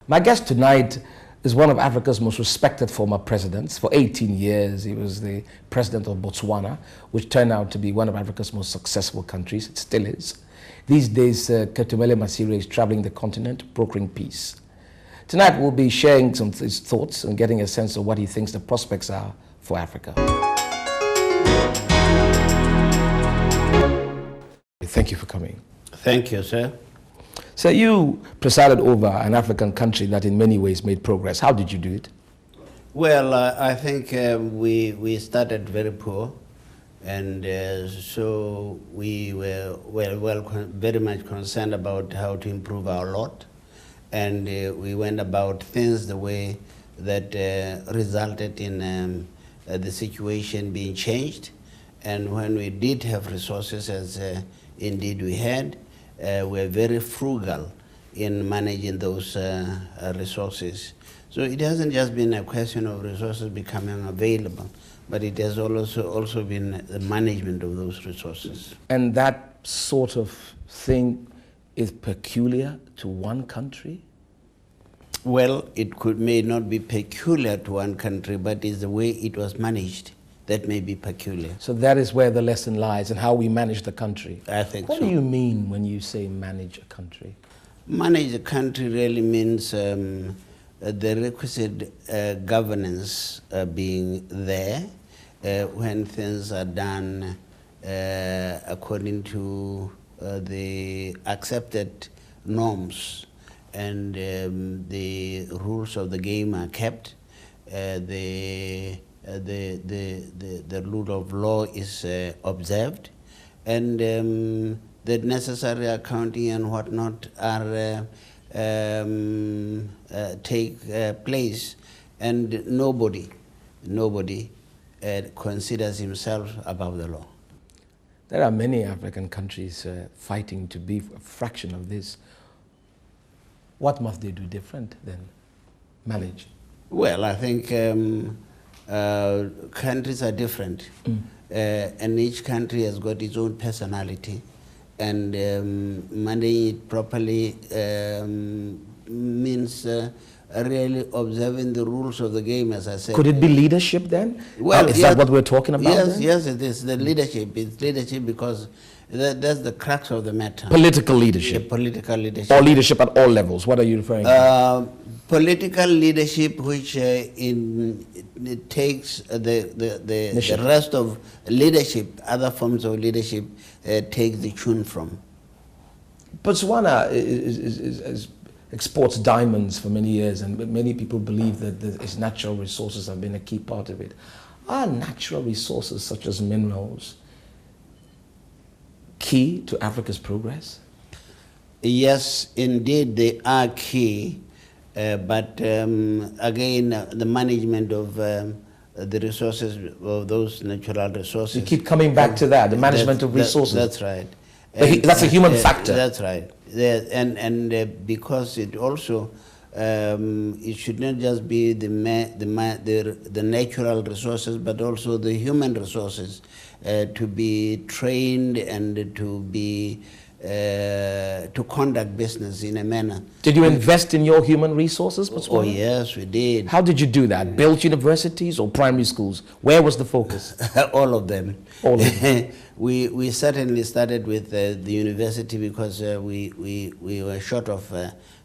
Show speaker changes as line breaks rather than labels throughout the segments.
My guest tonight is one of Africa's most respected former presidents. For 18 years, he was the president of Botswana, which turned out to be one of Africa's most successful countries. It still is. These days, Masire is traveling the continent, brokering peace. Tonight, we'll be sharing some of his thoughts and getting a sense of what he thinks the prospects are for Africa. Thank you for coming.
Thank you, sir.
So you presided over an African country that in many ways made progress. How did you do it?
Well, I think we started very poor, and so we were very much concerned about how to improve our lot, and we went about things the way that resulted in the situation being changed. And when we did have resources, as indeed we had, we're very frugal in managing those resources. So it hasn't just been a question of resources becoming available, but it has also been the management of those resources.
And that sort of thing is peculiar to one country?
Well, may not be peculiar to one country, but it's the way it was managed that may be peculiar.
So that is where the lesson lies, in how we manage the country.
I think
What do you mean when you say manage a country?
Manage a country really means the requisite governance being there when things are done according to the accepted norms, and the rules of the game are kept. The rule of law is observed, and the necessary accounting and whatnot are take place, and nobody considers himself above the law.
There are many African countries fighting to be a fraction of this. What must they do different than manage?
Well, I think countries are different, and each country has got its own personality, and managing it properly means really observing the rules of the game, as I said.
Could it be leadership then?
Well,
is that what we're talking about?
Yes,
then?
yes, it is the leadership. It's leadership because that's the crux of the matter.
Political leadership.
Political leadership.
Or leadership at all levels. What are you referring to?
Political leadership, which it takes the rest of leadership, other forms of leadership, take the tune from.
Botswana is exports diamonds for many years, and many people believe that its natural resources have been a key part of it. Are natural resources such as minerals key to Africa's progress?
Yes, indeed, they are key. But again, the management of the resources, of those natural resources.
You keep coming back to that, the management of resources.
That's right.
That's a human factor.
That's right. And because it also, it should not just be the natural resources, but also the human resources to be trained and to be to conduct business in a manner.
Did you invest in your human resources, Botswana?
Oh yes, we did.
How did you do that? Built universities or primary schools? Where was the focus?
All of them.
All of them.
We certainly started with the university because we were short of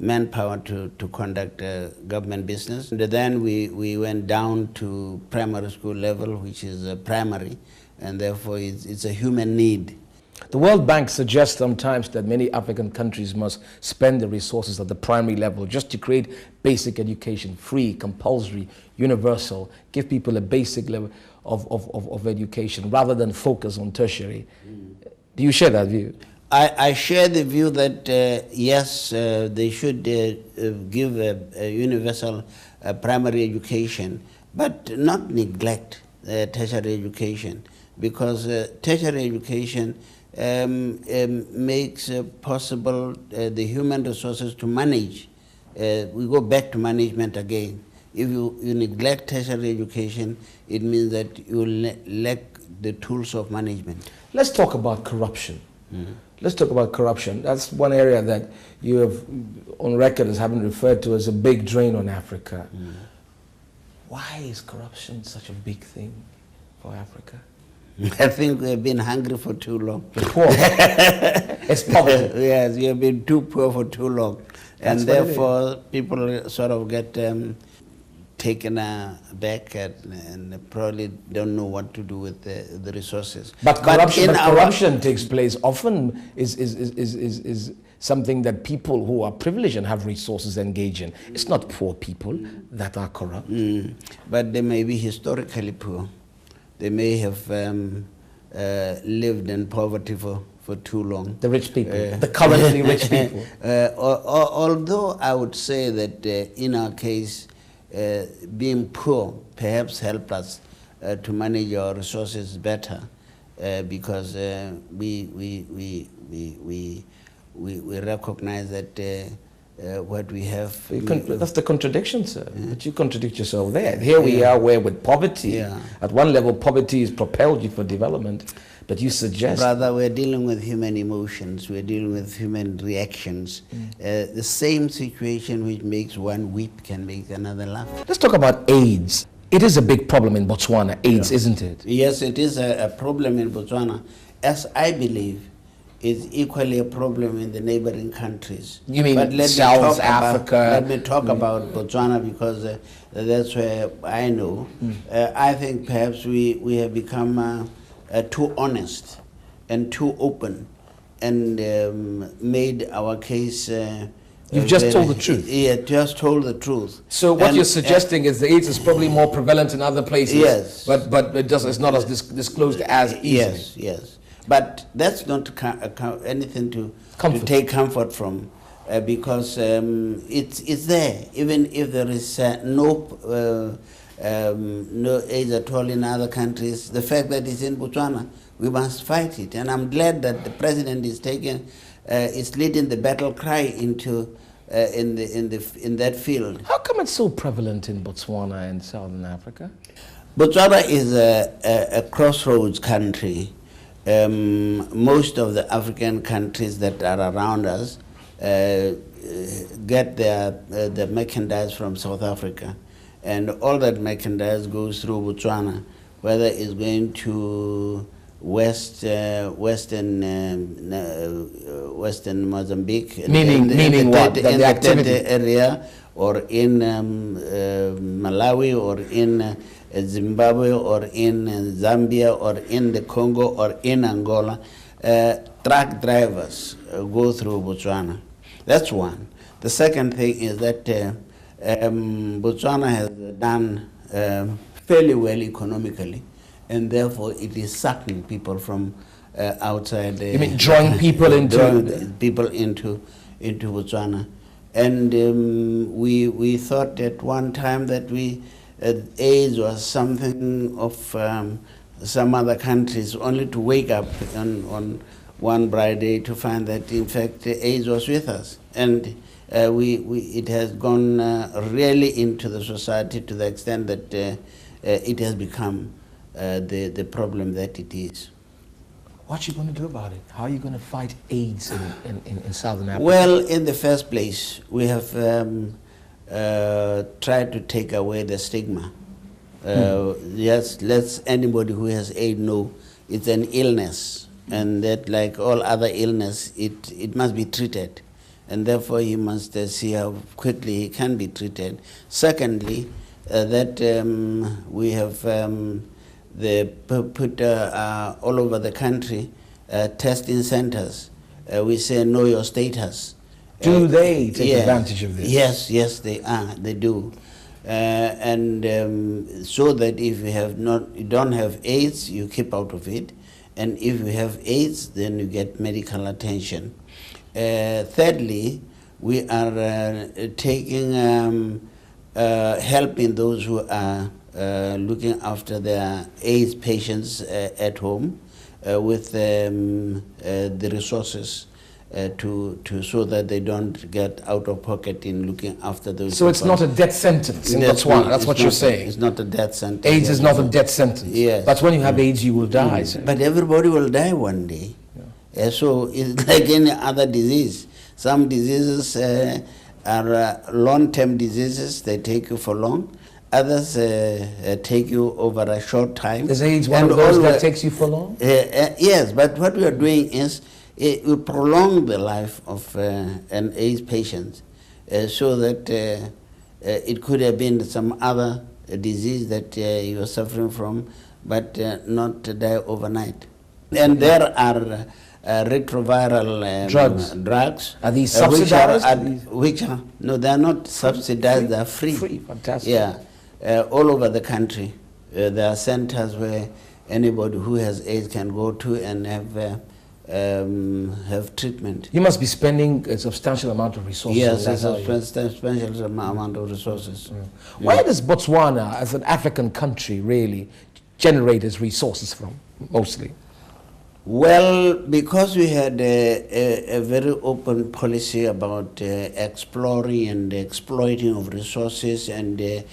manpower to conduct government business. And then we went down to primary school level, which is primary, and therefore it's a human need.
The World Bank suggests sometimes that many African countries must spend the resources at the primary level just to create basic education, free, compulsory, universal, give people a basic level of education rather than focus on tertiary. Do you share that view?
I share the view that yes, they should give a universal primary education, but not neglect tertiary education, because tertiary education makes possible the human resources to manage. We go back to management again. If you neglect tertiary education, it means that you lack the tools of management.
Let's talk about corruption. Let's talk about corruption. That's one area that you have on record as having referred to as a big drain on Africa. Why is corruption such a big thing for Africa?
I think we have been hungry for too long.
Poor. It's poverty.
Yes, we have been too poor for too long. And
That's what it
therefore, people sort of get taken back and probably don't know what to do with the resources.
But corruption takes place often is something that people who are privileged and have resources engage in. It's not poor people that are corrupt.
But they may be historically poor. They may have lived in poverty for too long.
The rich people, the currently rich people.
Although I would say that in our case, being poor perhaps helped us to manage our resources better because we recognize that what we have.
That's the contradiction, sir. But you contradict yourself there. Here we are, where with poverty, at one level, poverty has propelled you for development, but you suggest.
Rather, we're dealing with human emotions, we're dealing with human reactions. The same situation which makes one weep can make another laugh.
Let's talk about AIDS. It is a big problem in Botswana, AIDS, isn't it?
Yes, it is a problem in Botswana, as I believe is equally a problem in the neighboring countries.
You mean South Africa?
Let me talk about Botswana because that's where I know. I think perhaps we have become too honest and too open and made our case.
You've just told the truth.
Yeah, just told the truth.
So what you're suggesting is the AIDS is probably more prevalent in other places.
Yes.
But it's not as disclosed as easily.
Yes. But that's not anything to take comfort from, because it's there. Even if there is no AIDS at all in other countries, the fact that it's in Botswana, we must fight it. And I'm glad that the president is leading the battle cry into in that field.
How come it's so prevalent in Botswana and Southern Africa?
Botswana is a crossroads country. Most of the African countries that are around us get their merchandise from South Africa, and all that merchandise goes through Botswana, whether it's going to western Mozambique,
meaning what?
In the Tete area, or in Malawi, or in Zimbabwe, or in Zambia, or in the Congo, or in Angola, truck drivers go through Botswana. That's one. The second thing is that Botswana has done fairly well economically, and therefore it is sucking people from outside.
You mean drawing people into
Botswana, and we thought at one time that AIDS was something of some other countries, only to wake up on one bright day to find that in fact AIDS was with us, and it has gone really into the society to the extent that it has become the problem that it is.
What are you going to do about it? How are you going to fight AIDS in Southern Africa?
Well, in the first place, we have tried to take away the stigma. Yes, let anybody who has AIDS know it's an illness, and that like all other illness, it must be treated, and therefore he must see how quickly he can be treated. Secondly, that we have put all over the country testing centers. We say know your status.
Do they take advantage of this?
Yes, they are. They do, and so that if you don't have AIDS, you keep out of it, and if you have AIDS, then you get medical attention. Thirdly, we are taking helping those who are looking after their AIDS patients at home with the resources so that they don't get out of pocket in looking after those.
So it's not a death sentence in Botswana. That's what you're saying.
It's not a death sentence.
AIDS is not a death sentence.
Yes.
But when you have AIDS, you will die.
But everybody will die one day. So it's like any other disease. Some diseases are long-term diseases, they take you for long. Others take you over a short time.
Is AIDS one of those that takes you for long?
Yes, but what we are doing is we prolong the life of an AIDS patient so that it could have been some other disease that you are suffering from, but not die overnight. And there are retroviral drugs.
Are these subsidized?
No, they are not subsidized, they are free.
Free, fantastic.
Yeah, all over the country. There are centers where anybody who has AIDS can go to and have treatment.
You must be spending a substantial amount of resources.
Yes, a substantial amount of resources.
Where does Botswana, as an African country, really generate its resources from, mostly?
Well, because we had a very open policy about exploring and exploiting of resources and a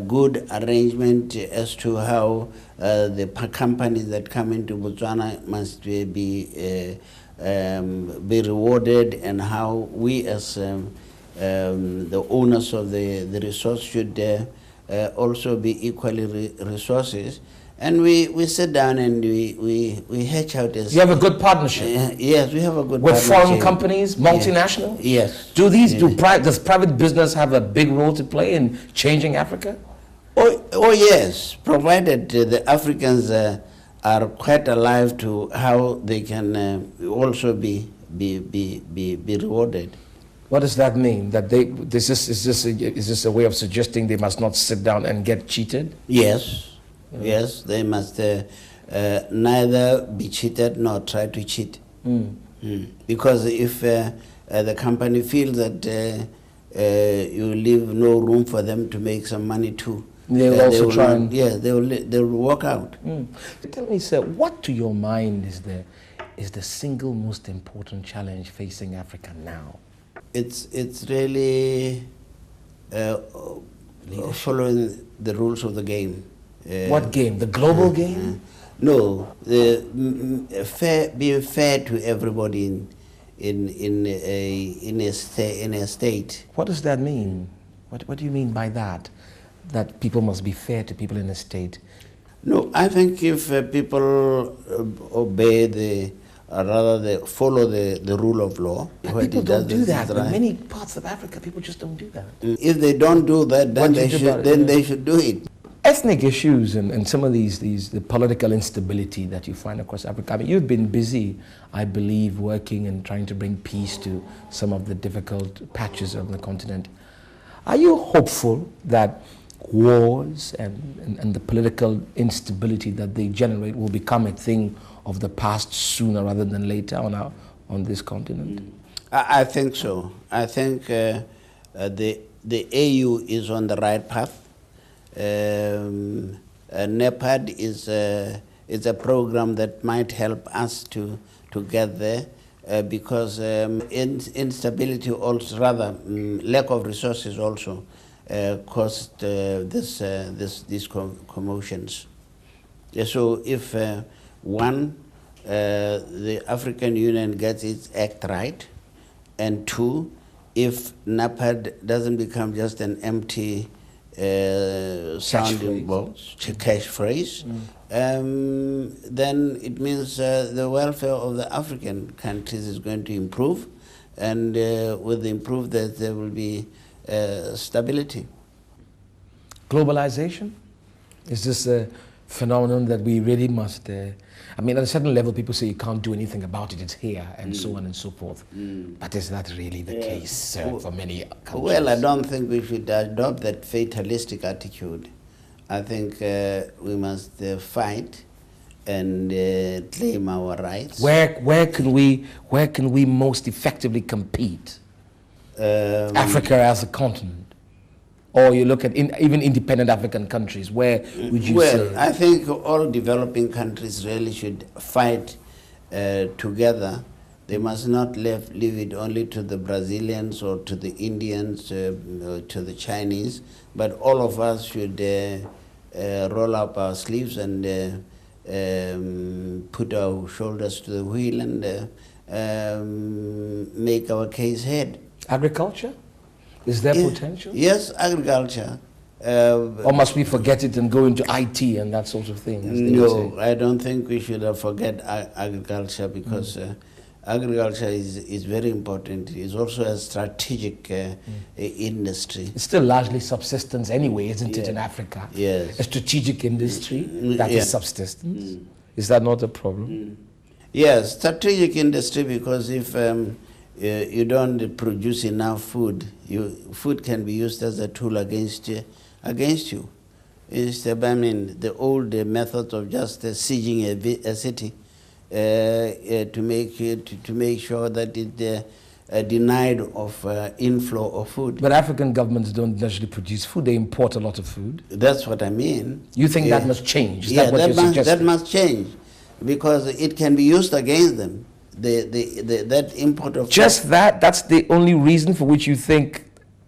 good arrangement as to how the companies that come into Botswana must be rewarded, and how we as the owners of the resource should also be equally resources. And we sit down and we hatch out this.
You have a good partnership?
Yes, we have a good
with
partnership.
Foreign companies, multinational?
Yes.
Does private business have a big role to play in changing Africa?
Oh yes, provided the Africans are quite alive to how they can also be rewarded.
What does that mean? That is this a way of suggesting they must not sit down and get cheated?
Yes. Yes, they must neither be cheated nor try to cheat. Because if the company feels that you leave no room for them to make some money too,
they will also try and...
Yes, they will walk out.
Tell me, sir, what to your mind is the single most important challenge facing Africa now?
It's really following the rules of the game.
What game? The global game?
No, being fair to everybody in a state.
What does that mean? What do you mean by that? That people must be fair to people in a state?
No, I think if people obey they follow the rule of law.
But people don't do that. In many parts of Africa, people just don't do that.
If they don't do that, then they should do it.
Ethnic issues and some of the political instability that you find across Africa. I mean, you've been busy, I believe, working and trying to bring peace to some of the difficult patches of the continent. Are you hopeful that wars and the political instability that they generate will become a thing of the past sooner rather than later on this continent?
I think so. I think the AU is on the right path. NEPAD is a program that might help us to get there because instability also, rather lack of resources also caused these commotions. So if the African Union gets its act right, and two, if NEPAD doesn't become just an empty sounding box, cash phrase, then it means the welfare of the African countries is going to improve, and with the improvement there will be stability.
Globalization? Is this a phenomenon that we really must... I mean, at a certain level, people say you can't do anything about it, it's here, and so on and so forth. But is that really the case for many countries?
Well, I don't think we should adopt that fatalistic attitude. I think we must fight and claim our rights.
Where can we most effectively compete? Africa as a continent? Or you look at even independent African countries, where would you say?
Well, I think all developing countries really should fight together. They must not leave it only to the Brazilians or to the Indians, or to the Chinese, but all of us should roll up our sleeves and put our shoulders to the wheel and make our case head.
Agriculture? Is there potential?
Yes, agriculture.
Or must we forget it and go into IT and that sort of thing? As they would say?
No, I don't think we should forget agriculture, because agriculture is very important. It's also a strategic industry.
It's still largely subsistence anyway, isn't it, in Africa?
Yes.
A strategic industry that is subsistence. Is that not a problem?
Yes, strategic industry, because if you don't produce enough food, food can be used as a tool against you. It's, I mean, the old method of just sieging a city to make sure that it denied of inflow of food.
But African governments don't necessarily produce food; they import a lot of food.
That's what I mean.
You think that must change? Is
Yeah,
that what you're suggesting?
that must change, because it can be used against them. That import of
Just that? That's the only reason for which you think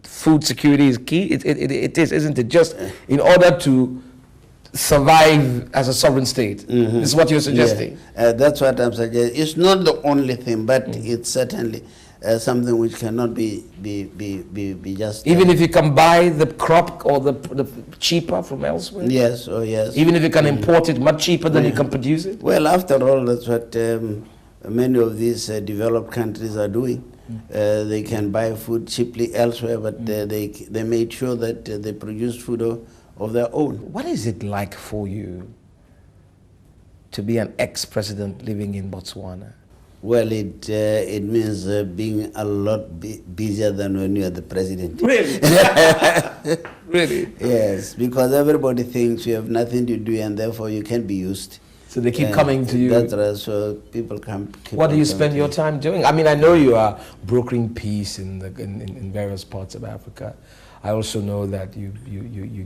food security is key? It is, isn't it? Just in order to survive as a sovereign state. This is what you're suggesting.
Yeah. That's what I'm suggesting. It's not the only thing, but it's certainly something which cannot be just...
Even if you can buy the crop or the cheaper from elsewhere?
Yes, oh yes.
Even if you can import it much cheaper than you can produce it?
Well, after all, that's what many of these developed countries are doing. They can buy food cheaply elsewhere, but they made sure that they produce food of their own.
What is it like for you to be an ex-president living in Botswana?
Well, it means being a lot busier than when you are the president.
Really? Really?
Yes, because everybody thinks you have nothing to do and therefore you can be used.
So they keep coming to you.
That's right, so people come.
What do you spend your time doing? I mean, I know you are brokering peace in various parts of Africa. I also know that you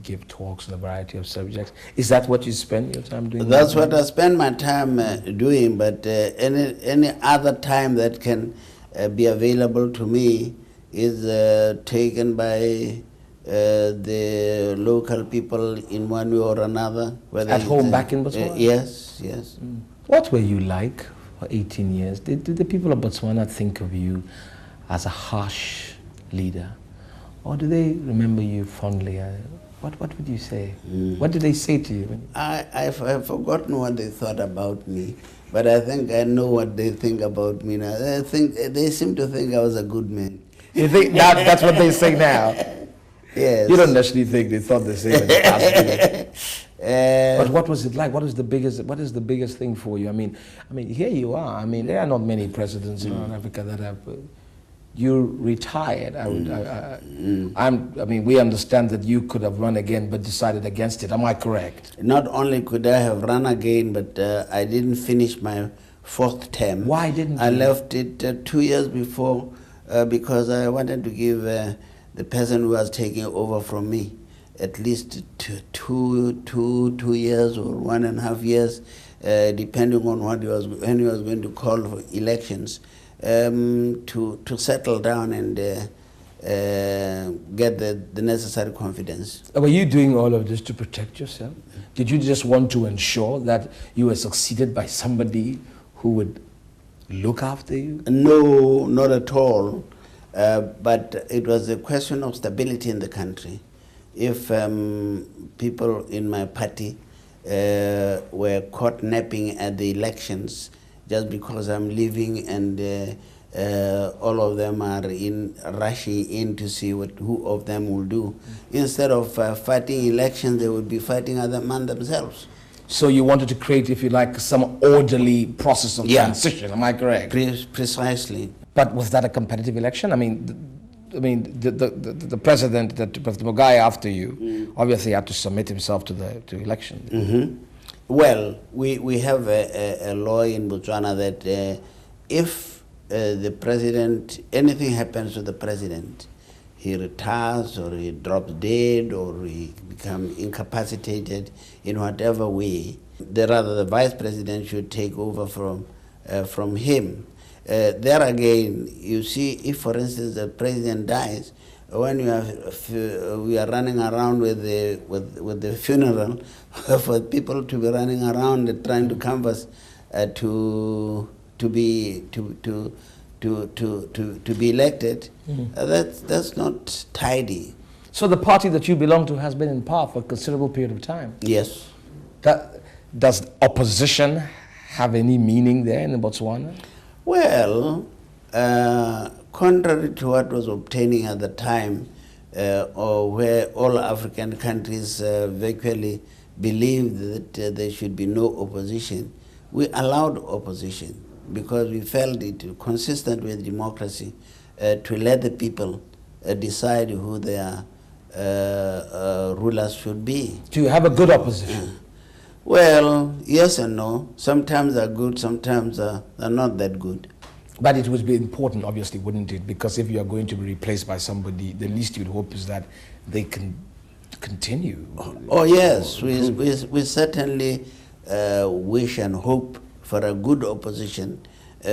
give talks on a variety of subjects. Is that what you spend your time doing?
That's what I spend my time doing, but any other time that can be available to me is taken by the local people in one way or another.
At home back in Botswana?
Yes, yes.
What were you like for 18 years? Did the people of Botswana think of you as a harsh leader? Or do they remember you fondly? What would you say? What did they say to you?
I've forgotten what they thought about me, but I think I know what they think about me now. I think they seem to think I was a good man.
You think that's what they say now?
Yes.
You don't necessarily think they thought the same in the past. But what was it like? What is the biggest thing for you? I mean, here you are. I mean, there are not many presidents in Africa that have. You retired. We understand that you could have run again, but decided against it. Am I correct?
Not only could I have run again, but I didn't finish my fourth term.
Why didn't you?
I left it 2 years before because I wanted to give the person who was taking over from me at least two years or 1.5 years, depending on when he was going to call for elections. To settle down and get the necessary confidence.
Were you doing all of this to protect yourself? Did you just want to ensure that you were succeeded by somebody who would look after you?
No, not at all. But it was a question of stability in the country. If people in my party were caught napping at the elections, just because I'm leaving and all of them are rushing in to see who of them will do. Instead of fighting elections, they would be fighting among themselves.
So you wanted to create, if you like, some orderly process of transition, am I correct?
Precisely.
But was that a competitive election? The president, President Mugabe after you, obviously had to submit himself to election.
Mm-hmm. Well, we have a law in Botswana that if the president, anything happens to the president, he retires or he drops dead or he becomes incapacitated in whatever way, the vice president should take over from him. There again, you see, if for instance the president dies, when we are running around with the funeral, for people to be running around trying to canvass to to be elected, that's not tidy.
So the party that you belong to has been in power for a considerable period of time.
Yes.
Does opposition have any meaning there in Botswana?
Well, contrary to what was obtaining at the time, or where all African countries virtually believed that there should be no opposition, we allowed opposition because we felt it consistent with democracy to let the people decide who their rulers should be.
Do you have a good opposition?
Well, yes and no. Sometimes they're good, sometimes they're not that good.
But it would be important, obviously, wouldn't it? Because if you are going to be replaced by somebody, the least you'd hope is that they can continue.
Oh yes, we certainly wish and hope for a good opposition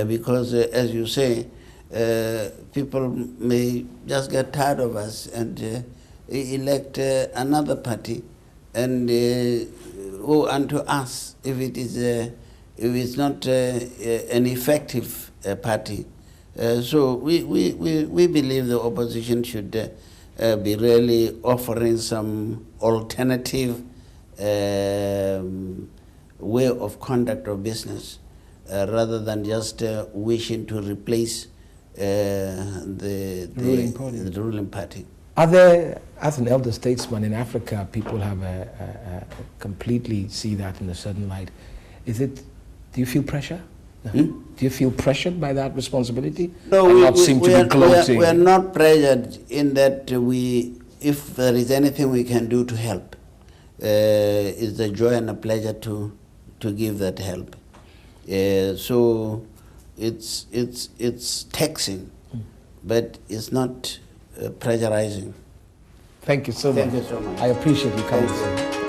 because, as you say, people may just get tired of us and elect another party, and unto us, if it's not an effective party. So we believe the opposition should be really offering some alternative way of conduct of business rather than just wishing to replace the ruling party.
Are there, as an elder statesman in Africa, people have completely see that in a certain light? Do you feel pressure? Do you feel pressured by that responsibility?
No,
we are
not pressured in that if there is anything we can do to help, it's a joy and a pleasure to give that help. So it's taxing, but it's not pressurizing.
Thank you so much.
Thank you so much.
I appreciate you coming.